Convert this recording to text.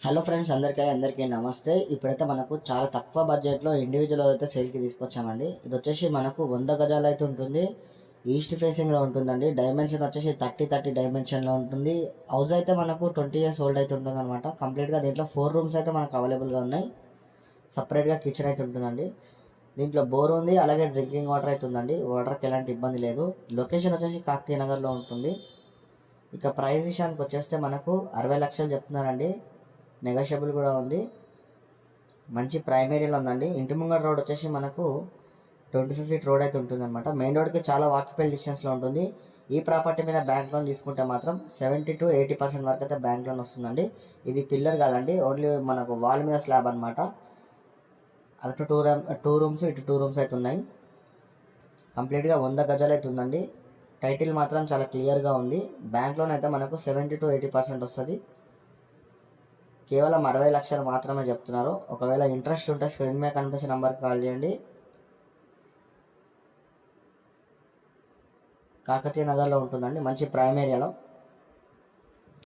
Hello friends, అందరికీ నమస్తే. ఇప్పుడైతే మనకు చాలా తక్కువ బడ్జెట్లో ఇండివిజువల్ అయితే సేల్కి తీసుకొచ్చామండి. ఇది వచ్చేసి మనకు 100 గజాలు అయితే ఉంటుంది. ఈస్ట్ ఫేసింగ్లో ఉంటుందండి. డైమెన్షన్ వచ్చేసి 30 డైమెన్షన్లో ఉంటుంది. హౌస్ అయితే మనకు 20 ఇయర్స్ ఓల్డ్ అయితే ఉంటుంది అనమాట. కంప్లీట్గా దీంట్లో 4 రూమ్స్ అయితే మనకు అవైలబుల్గా ఉన్నాయి. సపరేట్గా కిచెన్ అయితే ఉంటుందండి. దీంట్లో బోర్ ఉంది, అలాగే డ్రింకింగ్ వాటర్ అయితే ఉందండి. వాటర్కి ఎలాంటి ఇబ్బంది లేదు. లొకేషన్ వచ్చేసి కాకతీయ నగర్లో ఉంటుంది. ఇక ప్రైస్ విషయానికి వచ్చేస్తే మనకు 60 లక్షలు చెప్తున్నారండి. నెగోషియబుల్ కూడా ఉంది. మంచి ప్రైమ్ ఏరియాలో ఉందండి. ఇంటి ముంగడ రోడ్ వచ్చేసి మనకు 25 ఫీట్ రోడ్ అయితే ఉంటుంది అనమాట. మెయిన్ రోడ్కి చాలా వాకబుల్ డిస్టెన్స్లో ఉంటుంది. ఈ ప్రాపర్టీ మీద బ్యాంక్ లోన్ తీసుకుంటే మాత్రం 70 to 80% వరకు అయితే బ్యాంక్ లోన్ వస్తుందండి. ఇది పిల్లర్ కాదండి, ఓన్లీ మనకు వాల్ మీద స్లాబ్ అనమాట. అటు టూ రూమ్స్ ఇటు 2 రూమ్స్ అయితే ఉన్నాయి. కంప్లీట్గా 100 గజాలు అయితే ఉందండి. టైటిల్ మాత్రం చాలా క్లియర్గా ఉంది. బ్యాంక్ లోన్ అయితే మనకు 70 to 80% వస్తుంది. కేవలం 60 లక్షలు మాత్రమే చెప్తున్నారు. ఒకవేళ ఇంట్రెస్ట్ ఉంటే స్క్రీన్ మీద కనిపించే నెంబర్కి కాల్ చేయండి. కాకతీయ నగర్లో ఉంటుందండి, మంచి ప్రైమ్ ఏరియాలో.